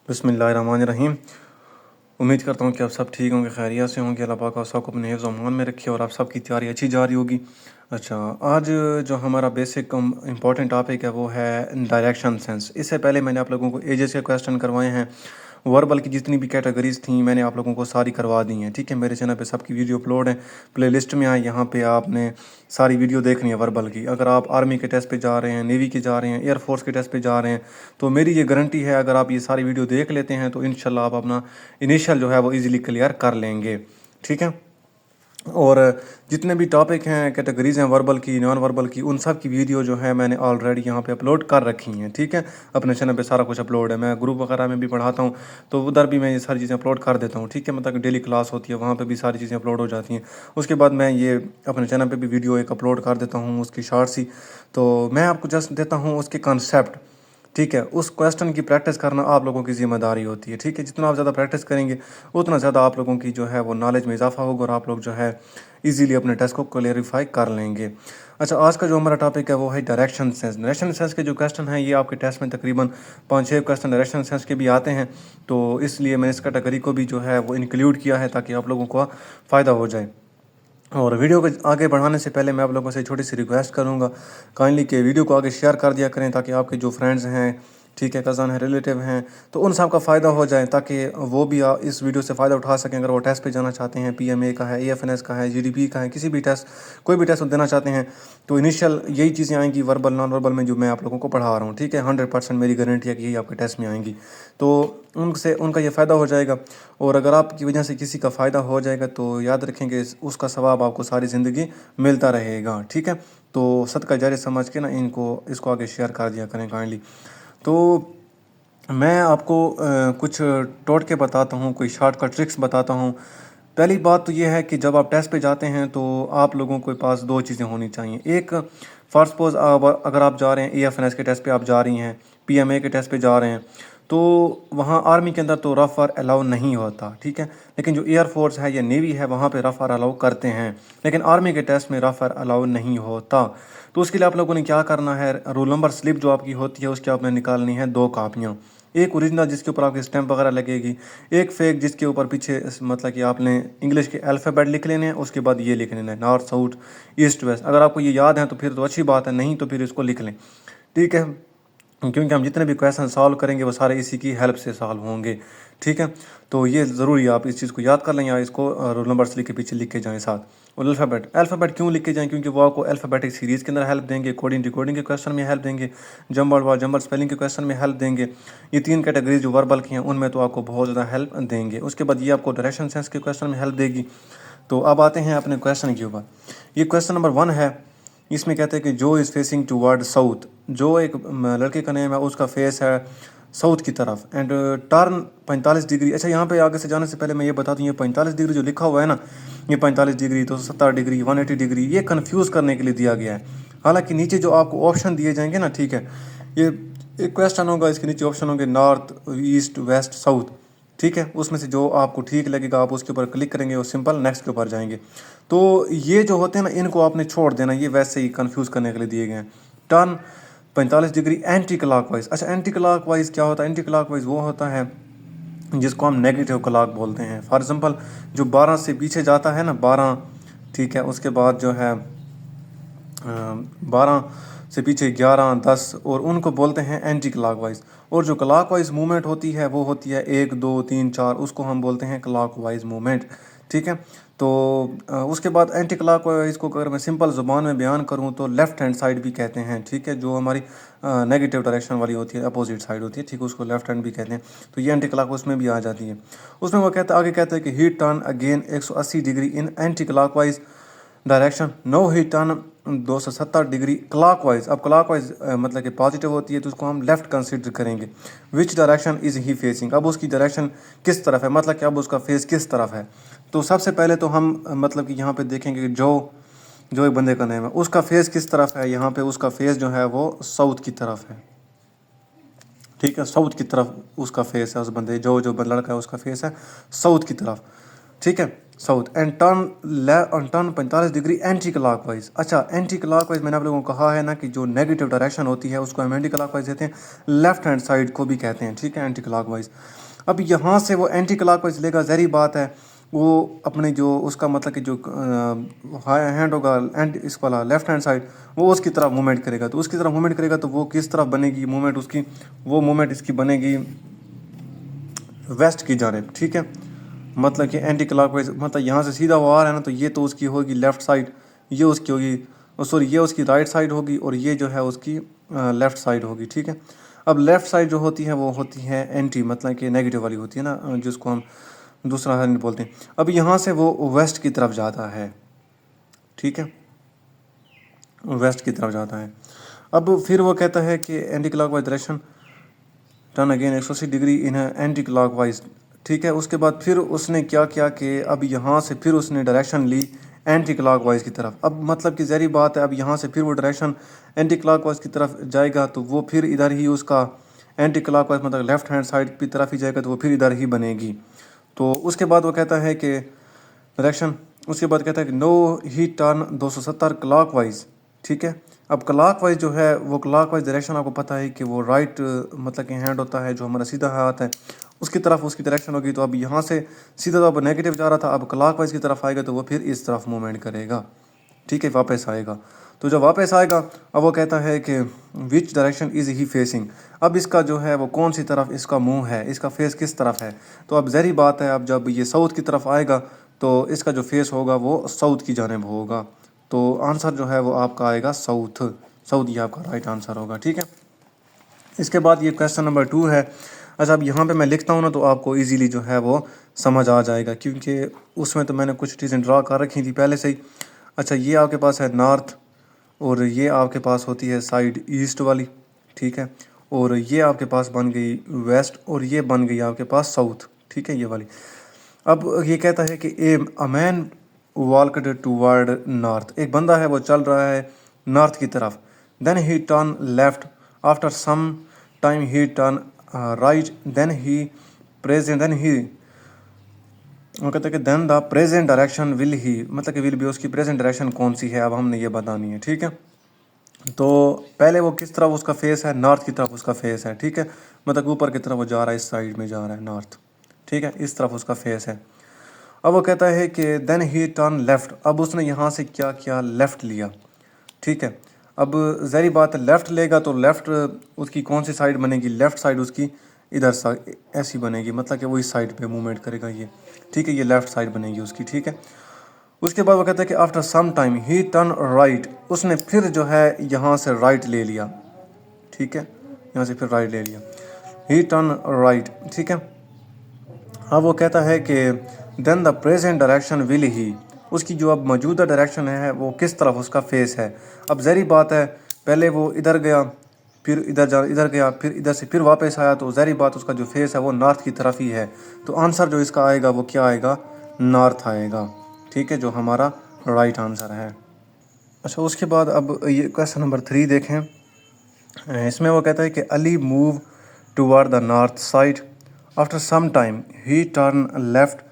बिस्मिल्लाहिर्रहमानिर्रहीम। उम्मीद करता हूँ कि आप सब ठीक होंगे, खैरियत से होंगे। अल्लाह पाक आप सबको अपने हिफ्ज़ व अमान में रखे और आप सबकी तैयारी अच्छी जा रही होगी। अच्छा, आज जो हमारा बेसिक इम्पॉर्टेंट टॉपिक है वो है डायरेक्शन सेंस। इससे पहले मैंने आप लोगों को एजेस के क्वेश्चन करवाए हैं। वर्बल की जितनी भी कैटेगरीज थी मैंने आप लोगों को सारी करवा दी हैं। ठीक है, मेरे चैनल पे सबकी वीडियो अपलोड है, प्ले लिस्ट में आए, यहाँ पे आपने सारी वीडियो देखनी है वर्बल की। अगर आप आर्मी के टेस्ट पे जा रहे हैं, नेवी के जा रहे हैं, एयरफोर्स के टेस्ट पे जा रहे हैं, तो मेरी ये गारंटी है अगर आप ये सारी वीडियो देख लेते हैं तो इंशाल्लाह आप अपना इनिशियल जो है वो इजीली क्लियर कर लेंगे। ठीक है, और जितने भी टॉपिक हैं, कैटेगरीज हैं वर्बल की, नॉन वर्बल की, उन सब की वीडियो जो है मैंने ऑलरेडी यहाँ पे अपलोड कर रखी हैं। ठीक है, अपने चैनल पे सारा कुछ अपलोड है। मैं ग्रुप वगैरह में भी पढ़ाता हूँ तो उधर भी मैं ये सारी चीज़ें अपलोड कर देता हूँ। ठीक है, मतलब डेली क्लास होती है, वहाँ पे भी सारी चीज़ें अपलोड हो जाती हैं। उसके बाद मैं ये अपने चैनल पे भी वीडियो एक अपलोड कर देता हूँ, उसकी शॉर्ट्स ही। तो मैं आपको जस्ट देता हूँ उसके कॉन्सेप्ट। ठीक है, उस क्वेश्चन की प्रैक्टिस करना आप लोगों की ज़िम्मेदारी होती है। ठीक है, जितना आप ज़्यादा प्रैक्टिस करेंगे उतना ज़्यादा आप लोगों की जो है वो नॉलेज में इजाफा होगा और आप लोग जो है इजीली अपने टेस्ट को क्लेरिफाई कर लेंगे। अच्छा, आज का जो हमारा टॉपिक है वो है डायरेक्शन सेंस। डायरेक्शन सेंस के जो क्वेश्चन हैं ये आपके टेस्ट में तकरीबन 5-6 क्वेश्चन डायरेक्शन सेंस के भी आते हैं, तो इसलिए मैंने इस कैटेगरी को भी जो है वो इंक्लूड किया है ताकि आप लोगों को फ़ायदा हो जाए। और वीडियो को आगे बढ़ाने से पहले मैं आप लोगों से छोटी सी रिक्वेस्ट करूंगा, काइंडली कि वीडियो को आगे शेयर कर दिया करें ताकि आपके जो फ्रेंड्स हैं, ठीक है, कज़न हैं, रिलेटिव हैं, तो उन सब का फ़ायदा हो जाए ताकि वो भी इस वीडियो से फ़ायदा उठा सकें। अगर वो टेस्ट पे जाना चाहते हैं, पीएमए का है, एएफएनएस का है, जीडीपी का है, किसी भी टेस्ट, कोई भी टेस्ट देना चाहते हैं, तो इनिशियल यही चीज़ें आएंगी वर्बल नॉन वर्बल में जो मैं आप लोगों को पढ़ा रहा हूँ। ठीक है, 100% मेरी गारंटी है कि यही आपके टेस्ट में आएंगी, तो उनसे उनका ये फ़ायदा हो जाएगा। और अगर आपकी वजह से किसी का फ़ायदा हो जाएगा तो याद रखेंगे उसका सवाब आपको सारी ज़िंदगी मिलता रहेगा। ठीक है, तो सदका जारी समझ के ना इसको आगे शेयर कर दिया करें काइंडली। तो मैं आपको कुछ टोटके बताता हूँ, कोई शॉर्टकट ट्रिक्स बताता हूँ। पहली बात तो ये है कि जब आप टेस्ट पे जाते हैं तो आप लोगों के पास दो चीज़ें होनी चाहिए। एक, फर्स्ट सपोज अगर आप जा रहे हैं एएफएनएस के टेस्ट पे आप जा रही हैं, पीएमए के टेस्ट पे जा रहे हैं, तो वहाँ आर्मी के अंदर तो रफ़ आर अलाउ नहीं होता। ठीक है, लेकिन जो एयरफोर्स है या नेवी है वहाँ पे रफ़ आर अलाउ करते हैं, लेकिन आर्मी के टेस्ट में रफ़ आर अलाउ नहीं होता। तो उसके लिए आप लोगों ने क्या करना है, रोल नंबर स्लिप जो आपकी होती है उसकी आपने निकालनी है 2 कापियाँ। एक ओरिजिनल जिसके ऊपर आपकी स्टैंप वगैरह लगेगी, एक फेक जिसके ऊपर पीछे मतलब कि आपने इंग्लिश के अल्फ़ाबेट लिख लेने हैं, उसके बाद ये लिख लेना है नॉर्थ साउथ ईस्ट वेस्ट। अगर आपको ये याद है तो फिर तो अच्छी बात है, नहीं तो फिर इसको लिख लें। ठीक है, क्योंकि हम जितने भी क्वेश्चन सॉल्व करेंगे वो सारे इसी की हेल्प से सॉल्व होंगे। ठीक है, तो ये ज़रूरी है आप इस चीज़ को याद कर लें या इसको रोल नंबर्स लिख के पीछे लिख के जाएँ साथ। और अल्फ़ाबेट क्यों लिख के जाएँ, क्योंकि वो आपको अल्फ़ाबेटिक सीरीज़ के अंदर हेल्प देंगे, कोडिंग डिकोडिंग के क्वेश्चन में हेल्प देंगे, जंबल स्पेलिंग के क्वेश्चन में हेल्प देंगे। ये 3 कैटेगरीज जो वर्बल की हैं उनमें तो आपको बहुत ज़्यादा हेल्प देंगे। उसके बाद ये आपको डायरेक्शन सेंस के क्वेश्चन में हेल्प देगी। तो अब आते हैं अपने क्वेश्चन के ऊपर। ये क्वेश्चन नंबर 1 है, इसमें कहते हैं कि जो इज़ फेसिंग टूवर्ड साउथ। जो एक लड़के का नेम है उसका फेस है साउथ की तरफ एंड टर्न 45 डिग्री। अच्छा, यहाँ पे आगे से जाने से पहले मैं ये बता दूँ, ये 45 डिग्री जो लिखा हुआ है ना, ये 45 डिग्री, 270 डिग्री, 180 डिग्री, ये कन्फ्यूज़ करने के लिए दिया गया है। हालांकि नीचे जो आपको ऑप्शन दिए जाएंगे ना, ठीक है, ये एक क्वेश्चन होगा, इसके नीचे ऑप्शन होंगे नॉर्थ, ईस्ट, वेस्ट, साउथ। ठीक है, उसमें से जो आपको ठीक लगेगा आप उसके ऊपर क्लिक करेंगे और सिंपल नेक्स्ट के ऊपर जाएंगे। तो ये जो होते हैं ना इनको आपने छोड़ देना, ये वैसे ही कंफ्यूज करने के लिए दिए गए हैं। Turn 45 degree anti clockwise. अच्छा, एंटी क्लॉकवाइज क्या होता है? एंटी क्लॉकवाइज वो होता है जिसको हम नेगेटिव क्लॉक बोलते हैं। फॉर एग्जांपल जो 12 से पीछे जाता है ना, 12, ठीक है, उसके बाद जो है 12 से पीछे 11, 10, और उनको बोलते हैं एंटी क्लॉकवाइज। और जो क्लॉकवाइज मूवमेंट होती है वो होती है 1, 2, 3, 4, उसको हम बोलते हैं क्लॉकवाइज मूवमेंट। ठीक है, तो उसके बाद एंटी क्लॉकवाइज को अगर मैं सिंपल ज़ुबान में बयान करूँ तो लेफ़्ट हैंड साइड भी कहते हैं। ठीक है, जो हमारी नेगेटिव डायरेक्शन वाली होती है, अपोजिट साइड होती है, ठीक है, उसको लेफ्ट हैंड भी कहते हैं। तो ये एंटी क्लॉकवाइज में भी आ जाती है। उसमें वो आगे कहता है कि he turn again 180 degree in anti clockwise direction. No he turn 270 degree clockwise. अब क्लॉकवाइज मतलब कि पॉजिटिव होती है तो उसको हम लेफ्ट कंसिडर करेंगे। Which direction is he facing. अब उसकी डायरेक्शन किस तरफ है, मतलब कि अब उसका फेस किस तरफ है। तो सबसे पहले तो हम मतलब कि यहाँ पे देखेंगे कि जो एक बंदे का नेम है उसका फेस किस तरफ है। यहाँ पे उसका फेस जो है वो साउथ की तरफ है। ठीक है, साउथ की तरफ उसका फेस है। उस बंदे जो लड़का है उसका फेस है साउथ की तरफ। ठीक है, south and turn 45 degree anti clock wise. अच्छा, एंटी क्लॉक वाइज मैंने आप लोगों को कहा है ना कि जो नेगेटिव डायरेक्शन होती है उसको हम एंटी क्लॉक वाइज कहते हैं, लेफ्ट हैंड साइड को भी कहते हैं, ठीक है, एंटी क्लॉक वाइज। अब यहाँ से वो एंटी क्लॉक वाइज लेगा, ज़हरी बात है वो अपने जो उसका मतलब कि जो हैंड होगा एंड इस वाला लेफ्ट हैंड साइड वो उसकी तरफ मूवमेंट करेगा, तो उसकी तरफ मूवमेंट करेगा तो वो किस तरफ बनेगी मूवमेंट उसकी, वो मूवमेंट इसकी बनेगी वेस्ट की जानिब, ठीक है। मतलब कि एंटी क्लॉकवाइज, मतलब यहाँ से सीधा वो आ रहा है ना, तो ये तो उसकी होगी लेफ़्ट साइड, ये उसकी होगी, सॉरी ये उसकी राइट साइड होगी और ये जो है उसकी लेफ़्ट साइड होगी, ठीक है। अब लेफ़्ट साइड जो होती है वो होती है एंटी, मतलब कि नेगेटिव वाली होती है ना, जिसको हम दूसरा हैंड बोलते हैं। अब यहाँ से वो वेस्ट की तरफ जाता है, ठीक है, वेस्ट की तरफ जाता है। अब फिर वो कहता है कि anti clockwise direction turn again 180 degree in anti clockwise, ठीक है। उसके बाद फिर उसने क्या किया कि अब यहाँ से फिर उसने डायरेक्शन ली एंटी क्लॉकवाइज की तरफ। अब मतलब कि ज़हरी बात है, अब यहाँ से फिर वो डायरेक्शन एंटी क्लॉकवाइज की तरफ जाएगा तो वो फिर इधर ही उसका एंटी क्लॉकवाइज मतलब लेफ्ट हैंड साइड की तरफ ही जाएगा, तो वो फिर इधर ही बनेगी। तो उसके बाद वो कहता है कि डायरेक्शन, उसके बाद कहता है कि नो ही टर्न 270 क्लॉकवाइज, ठीक है। अब क्लॉकवाइज जो है वो क्लॉकवाइज डायरेक्शन आपको पता है कि वो राइट मतलब कि हैंड होता है, जो हमारा सीधा हाथ है उसकी तरफ उसकी डायरेक्शन होगी। तो अब यहाँ से सीधा तो अब नेगेटिव जा रहा था, अब क्लॉकवाइज की तरफ आएगा तो वो फिर इस तरफ मूवमेंट करेगा, ठीक है, वापस आएगा। तो जब वापस आएगा अब वो कहता है कि which direction is he facing, अब इसका जो है वो कौन सी तरफ इसका मुंह है, इसका फेस किस तरफ है। तो अब ज़हरी बात है, अब जब ये साउथ की तरफ आएगा तो इसका जो फेस होगा वो साउथ की जानिब होगा। तो आंसर जो है वो आपका आएगा साउथ, साउथ ये आपका राइट आंसर होगा, ठीक है। इसके बाद ये क्वेश्चन नंबर 2 है। अच्छा, अब यहाँ पे मैं लिखता हूँ ना तो आपको इजीली जो है वो समझ आ जाएगा, क्योंकि उसमें तो मैंने कुछ चीज़ें ड्रा कर रखी थी पहले से ही। अच्छा, ये आपके पास है नॉर्थ और ये आपके पास होती है साइड ईस्ट वाली, ठीक है, और ये आपके पास बन गई वेस्ट और ये बन गई आपके पास साउथ, ठीक है, ये वाली। अब ये कहता है कि अ मैन वॉल्कड टूवर्ड नॉर्थ, एक बंदा है वो चल रहा है नॉर्थ की तरफ। Then he turn left, after some time he turn right, then he वो कहता है कि then the present direction will he, मतलब कि विल भी उसकी प्रेजेंट डायरेक्शन कौन सी है, अब हमने ये बतानी है, ठीक है। तो पहले वो किस तरफ उसका फेस है, नॉर्थ की तरफ उसका फेस है, ठीक है, मतलब ऊपर की तरफ वो जा रहा है, इस साइड में जा रहा है नॉर्थ, ठीक है, इस तरफ उसका फेस है। अब वो कहता है कि देन ही टर्न लेफ़्ट, अब उसने यहाँ से क्या किया, लेफ़्ट लिया, ठीक है। अब ज़हरी बात है लेफ़्ट लेगा तो लेफ़्ट उसकी कौन सी साइड बनेगी, लेफ़्ट साइड उसकी इधर साइड ऐसी बनेगी, मतलब कि वो इस साइड पे मूवमेंट करेगा ये, ठीक है, ये लेफ़्ट साइड बनेगी उसकी, ठीक है। उसके बाद वो कहता है कि after some time he turn right, उसने फिर जो है यहाँ से राइट ले लिया, ठीक है, यहाँ से फिर राइट ले लिया, ही टर्न राइट, ठीक है। अब वो कहता है कि then the present direction will he, उसकी जो अब मौजूदा डायरेक्शन है वो किस तरफ उसका फेस है। अब ज़हरी बात है पहले वो इधर गया फिर इधर गया फिर इधर से फिर वापस आया, तो ज़हरी बात उसका जो फेस है वो नॉर्थ की तरफ ही है। तो आंसर जो इसका आएगा वो क्या आएगा, नॉर्थ आएगा, ठीक है, जो हमारा राइट आंसर है। अच्छा, उसके बाद अब ये क्वेश्चन नंबर 3 देखें। इसमें वो कहता है कि Ali move toward the north side, after some time he turn left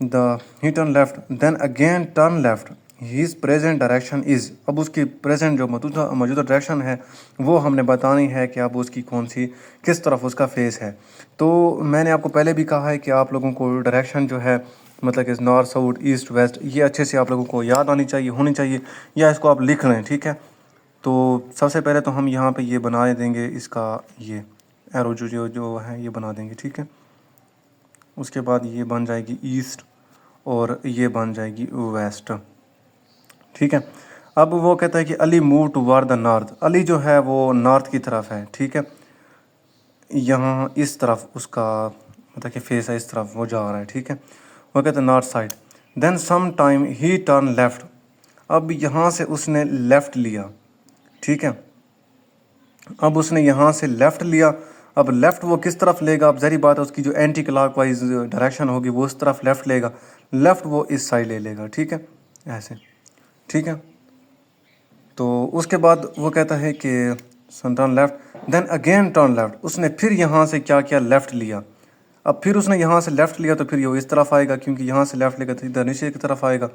then again turn left, his present direction is, अब उसकी प्रेजेंट जो मौजूदा डायरेक्शन है वो हमने बतानी है कि अब उसकी कौन सी किस तरफ उसका फेस है। तो मैंने आपको पहले भी कहा है कि आप लोगों को डायरेक्शन जो है मतलब कि नॉर्थ साउथ ईस्ट वेस्ट ये अच्छे से आप लोगों को याद आनी चाहिए, होनी चाहिए, या इसको आप लिख लें, ठीक है। तो सबसे पहले तो हम यहाँ पे ये बना देंगे, इसका ये एरो जो है ये बना देंगे, ठीक है। उसके बाद ये बन जाएगी ईस्ट और ये बन जाएगी वेस्ट, ठीक है। अब वो कहता है कि Ali move toward the north, Ali जो है वो नॉर्थ की तरफ है, ठीक है, यहाँ इस तरफ उसका मतलब कि फेस है, इस तरफ वो जा रहा है, ठीक है। वो कहता है north side, then some time he turn left, अब यहाँ से उसने लेफ़्ट लिया, ठीक है। अब उसने यहाँ से लेफ़्ट लिया, अब लेफ़्ट वो किस तरफ लेगा, अब ज़हरी बात है उसकी जो एंटी क्लॉकवाइज डायरेक्शन होगी वो उस तरफ लेफ़्ट लेगा, लेफ़्ट वो इस साइड ले लेगा, ठीक है, ऐसे, ठीक है। तो उसके बाद वो कहता है कि turn left then again turn left, उसने फिर यहाँ से क्या किया, लेफ़्ट लिया। اب پھر اس نے یہاں سے لیفٹ لیا تو پھر یہ اس طرف آئے گا، کیونکہ یہاں سے لیفٹ لے گا تو ادھر نیچے کی طرف آئے گا۔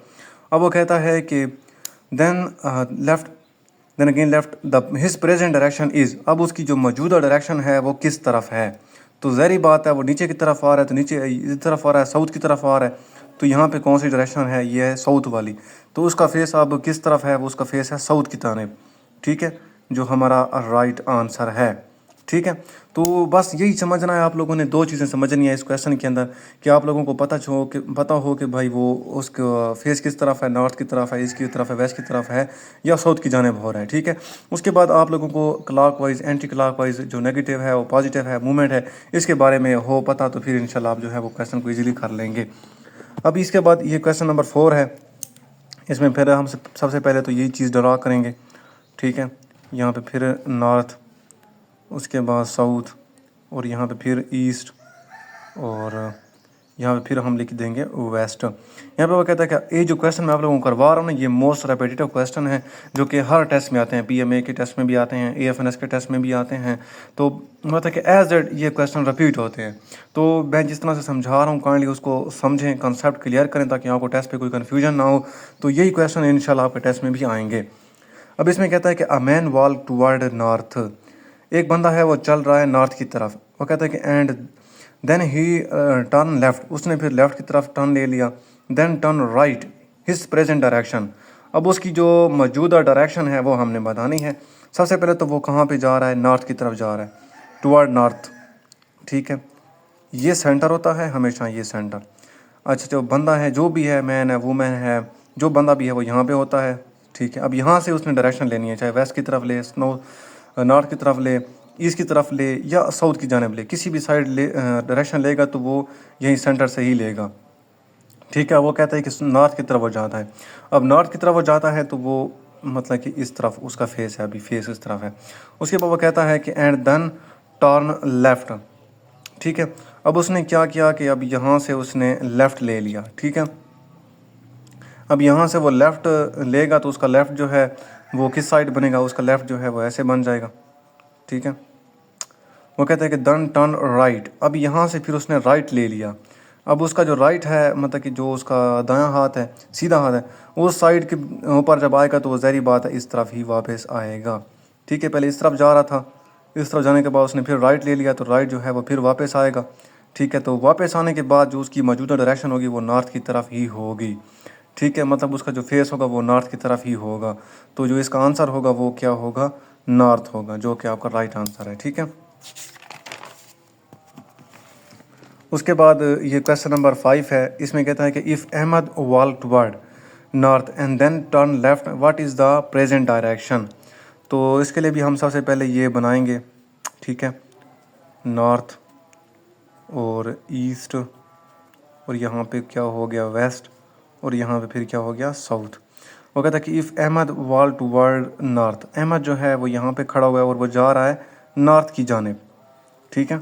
اب وہ کہتا ہے کہ then left then again left the his present direction is, اب اس کی جو موجودہ ڈائریکشن ہے وہ کس طرف ہے؟ تو ظاہری بات ہے وہ نیچے کی طرف آ رہا ہے، تو نیچے اس طرف آ رہا ہے، ساؤتھ کی طرف آ رہا ہے، تو یہاں پہ کون سی ڈائریکشن ہے؟ یہ ہے ساؤتھ والی، تو اس کا فیس اب کس طرف ہے؟ وہ اس کا فیس ہے ساؤتھ کی طرف، ٹھیک ہے، جو ہمارا رائٹ آنسر ہے، ٹھیک ہے۔ تو بس یہی سمجھنا ہے آپ لوگوں نے، دو چیزیں سمجھنی ہے اس کویشچن کے اندر، کہ آپ لوگوں کو پتہ ہو کہ بھائی وہ اس کا فیس کس طرف ہے، نارتھ کی طرف ہے، ایسٹ کی طرف ہے، ویسٹ کی طرف ہے، یا ساؤتھ کی جانب ہو رہا ہے، ٹھیک ہے۔ اس کے بعد آپ لوگوں کو clockwise, anti clockwise جو نیگیٹو ہے وہ پازیٹیو ہے، موومنٹ ہے، اس کے بارے میں ہو پتہ تو پھر انشاءاللہ آپ جو ہے وہ کویشچن کو ایزیلی کر لیں گے۔ اب اس کے بعد یہ کویشچن نمبر 4 ہے، اس میں پھر ہم سب سے پہلے تو یہی چیز ڈرا کریں گے، ٹھیک ہے، یہاں پہ پھر نارتھ، اس کے بعد ساؤتھ، اور یہاں پہ پھر ایسٹ، اور یہاں پہ پھر ہم لکھ دیں گے ویسٹ۔ یہاں پہ وہ کہتا ہے کہ یہ جو کویشچن میں آپ لوگوں کو کروا رہا ہوں نا، یہ موسٹ ریپیٹیو کویشچن ہے، جو کہ ہر ٹیسٹ میں آتے ہیں، پی ایم اے کے ٹیسٹ میں بھی آتے ہیں، AFNS کے ٹیسٹ میں بھی آتے ہیں، تو مطلب کہ ایز ایڈ یہ کویشچن رپیٹ ہوتے ہیں۔ تو میں جس طرح سے سمجھا رہا ہوں کائنڈلی اس کو سمجھیں، کنسیپٹ کلیئر کریں، تاکہ آپ کو ٹیسٹ پہ کوئی کنفیوژن نہ ہو۔ تو یہی کویشچن انشاءاللہ آپ کے ٹیسٹ میں بھی آئیں گے۔ اب اس میں کہتا ہے کہ اے مین والک ٹوورڈ نارتھ، ایک بندہ ہے وہ چل رہا ہے نارتھ کی طرف، وہ کہتا ہے کہ and then he turn left, اس نے پھر لیفٹ کی طرف ٹرن لے لیا، then turn right his present direction, اب اس کی جو موجودہ ڈائریکشن ہے وہ ہم نے بتانی ہے۔ سب سے پہلے تو وہ کہاں پہ جا رہا ہے؟ نارتھ کی طرف جا رہا ہے، ٹوورڈ نارتھ، ٹھیک ہے، یہ سینٹر ہوتا ہے ہمیشہ، یہ سینٹر۔ اچھا، جو بندہ ہے، جو بھی ہے، مین ہے، وومین ہے، جو بندہ بھی ہے وہ یہاں پہ ہوتا ہے، ٹھیک ہے۔ اب یہاں سے اس نے ڈائریکشن لینی ہے، چاہے ویسٹ کی طرف لے، نارتھ کی طرف لے، ایسٹ کی طرف لے، یا ساؤتھ کی جانب لے، کسی بھی سائڈ ڈائریکشن لے گا تو وہ یہیں سینٹر سے ہی لے گا، ٹھیک ہے۔ وہ کہتا ہے کہ نارتھ کی طرف وہ جاتا ہے، اب نارتھ کی طرف وہ جاتا ہے تو وہ مطلب کہ اس طرف اس کا فیس ہے، ابھی فیس اس طرف ہے۔ اس کے بعد وہ کہتا ہے کہ اینڈ دین ٹرن لیفٹ، ٹھیک ہے۔ اب اس نے کیا کیا کہ اب یہاں سے اس نے لیفٹ لے لیا، ٹھیک ہے۔ اب یہاں سے وہ لیفٹ لے گا تو اس کا لیفٹ جو ہے وہ کس سائڈ بنے گا؟ اس کا لیفٹ جو ہے وہ ایسے بن جائے گا، ٹھیک ہے۔ وہ کہتا ہے کہ دن ٹرن رائٹ، اب یہاں سے پھر اس نے رائٹ لے لیا، اب اس کا جو رائٹ ہے مطلب کہ جو اس کا دایاں ہاتھ ہے، سیدھا ہاتھ ہے، اس سائڈ کے اوپر جب آئے گا تو وہ ظاہری بات ہے اس طرف ہی واپس آئے گا، ٹھیک ہے۔ پہلے اس طرف جا رہا تھا، اس طرف جانے کے بعد اس نے پھر رائٹ لے لیا تو رائٹ جو ہے وہ پھر واپس آئے گا، ٹھیک ہے۔ تو واپس آنے کے بعد جو اس کی موجودہ ڈائریکشن ہوگی وہ نارتھ کی طرف ہی ہوگی، ٹھیک ہے، مطلب اس کا جو فیس ہوگا وہ نارتھ کی طرف ہی ہوگا، تو جو اس کا آنسر ہوگا وہ کیا ہوگا؟ نارتھ ہوگا، جو کہ آپ کا رائٹ آنسر ہے، ٹھیک ہے۔ اس کے بعد یہ کویشچن نمبر 5 ہے، اس میں کہتا ہے کہ if Ahmed walk toward north and then turn left what is the present direction? تو اس کے لیے بھی ہم سب سے پہلے یہ بنائیں گے، ٹھیک ہے، نارتھ اور ایسٹ، اور یہاں پہ کیا ہو گیا؟ ویسٹ، اور یہاں پہ پھر کیا ہو گیا؟ ساؤتھ۔ وہ کہتا ہے کہ if Ahmed walk toward north, Ahmed جو ہے وہ یہاں پہ کھڑا ہوا ہے اور وہ جا رہا ہے نارتھ کی جانب، ٹھیک ہے،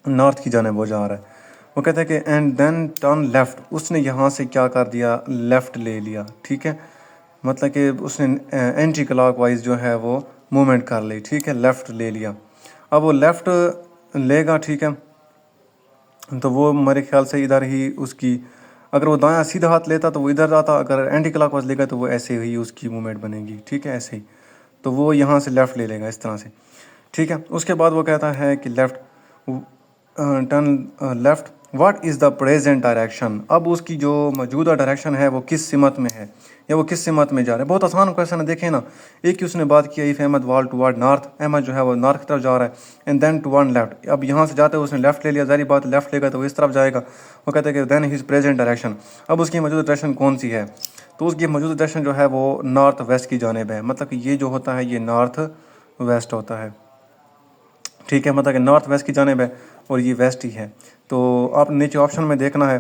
نارتھ کی جانب وہ جا رہا ہے۔ وہ کہتا ہے کہ اینڈ دین ٹرن لیفٹ، اس نے یہاں سے کیا کر دیا؟ لیفٹ لے لیا، ٹھیک ہے، مطلب کہ اس نے اینٹی کلاک وائز جو ہے وہ موومنٹ کر لی، ٹھیک ہے، لیفٹ لے لیا۔ اب وہ لیفٹ لے گا، ٹھیک ہے، تو وہ میرے خیال سے ادھر ہی اس کی، اگر وہ دایاں سیدھا ہاتھ لیتا تو وہ ادھر جاتا، اگر اینٹی کلاک وائز لے گا تو وہ ایسے ہی اس کی موومنٹ بنے گی، ٹھیک ہے، ایسے ہی، تو وہ یہاں سے لیفٹ لے لے گا اس طرح سے، ٹھیک ہے۔ اس کے بعد وہ کہتا ہے کہ left turn left what is the present direction, اب اس کی جو موجودہ ڈائریکشن ہے وہ کس سمت میں ہے، یا وہ کس سمت میں جا رہا ہے؟ بہت آسان کویشچن ہے، دیکھیں نا، ایک ہی اس نے بات کیا، if Ahmed walk toward north, Ahmed جو ہے وہ نارتھ کی طرف جا رہا ہے، اینڈ دین ٹرن لیفٹ، اب یہاں سے جاتے ہوئے اس نے لیفٹ لے لیا، ظاہری بات لیفٹ لے گا تو وہ اس طرف جائے گا۔ وہ کہتے ہیں کہ دین ہز پریزنٹ ڈائریکشن، اب اس کی موجودہ ڈائریکشن کون سی ہے؟ تو اس کی موجودہ ڈائریکشن جو ہے وہ نارتھ ویسٹ کی جانب ہے، مطلب کہ یہ جو ہوتا ہے یہ نارتھ ویسٹ ہوتا ہے، ٹھیک ہے، مطلب کہ نارتھ ویسٹ کی جانب ہے اور یہ ویسٹ ہی ہے۔ تو آپ نیچے آپشن میں دیکھنا ہے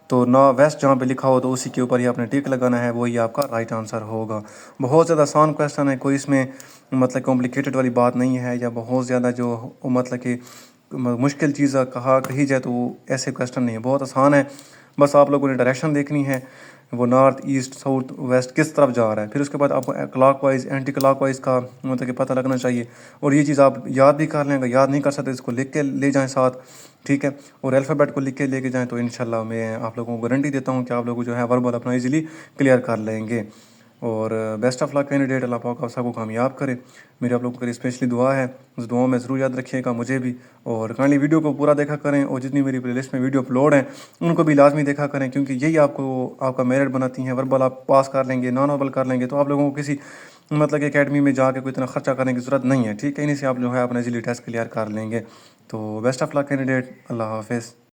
تو ویسٹ جہاں پہ لکھا ہو تو اسی کے اوپر ہی آپ نے ٹک لگانا ہے، وہی آپ کا رائٹ آنسر ہوگا۔ بہت زیادہ آسان کویشچن ہے، کوئی اس میں مطلب کمپلیکیٹڈ والی بات نہیں ہے، یا بہت زیادہ جو مطلب کہ مشکل چیز کہی جائے تو وہ ایسے کویشچن نہیں ہے، بہت آسان ہے۔ بس آپ لوگوں نے ڈائریکشن دیکھنی ہے، وہ نارتھ ایسٹ ساؤتھ ویسٹ کس طرف جا رہا ہے. پھر اس کے بعد آپ کو clockwise anti clockwise کا مطلب کہ پتہ لگنا چاہیے. اور یہ چیز آپ یاد بھی کر لیں. اگر یاد نہیں کر سکتے اس کو لکھ کے لے جائیں ساتھ, ٹھیک ہے, اور الفابیٹ کو لکھ کے لے کے جائیں, تو انشاءاللہ میں آپ لوگوں کو گارنٹی دیتا ہوں کہ آپ لوگ جو ہے وربل اپنا ایزیلی کلیئر کر لیں گے. اور بیسٹ آف لک کینڈیڈیٹ, اللہ پاک آپ سب کو کامیاب کرے. میری آپ لوگوں کے لیے اسپیشلی دعا ہے, اس دعاؤں میں ضرور یاد رکھیے گا مجھے بھی. اور کائنڈلی ویڈیو کو پورا دیکھا کریں, اور جتنی میری پلے لسٹ میں ویڈیو اپلوڈ ہیں ان کو بھی لازمی دیکھا کریں, کیونکہ یہی آپ کو آپ کا میرٹ بناتی ہیں. وربل آپ پاس کر لیں گے, نان وربل کر لیں گے, تو آپ لوگوں کو کسی مطلب کہ اکیڈمی میں جا کے کوئی اتنا خرچہ کرنے کی ضرورت نہیں ہے, ٹھیک ہے. انہیں سے آپ جو ہے اپنا ایزیلی ٹیسٹ کلیئر کر لیں گے. تو بیسٹ آف لک کینڈیڈیٹ, اللہ حافظ.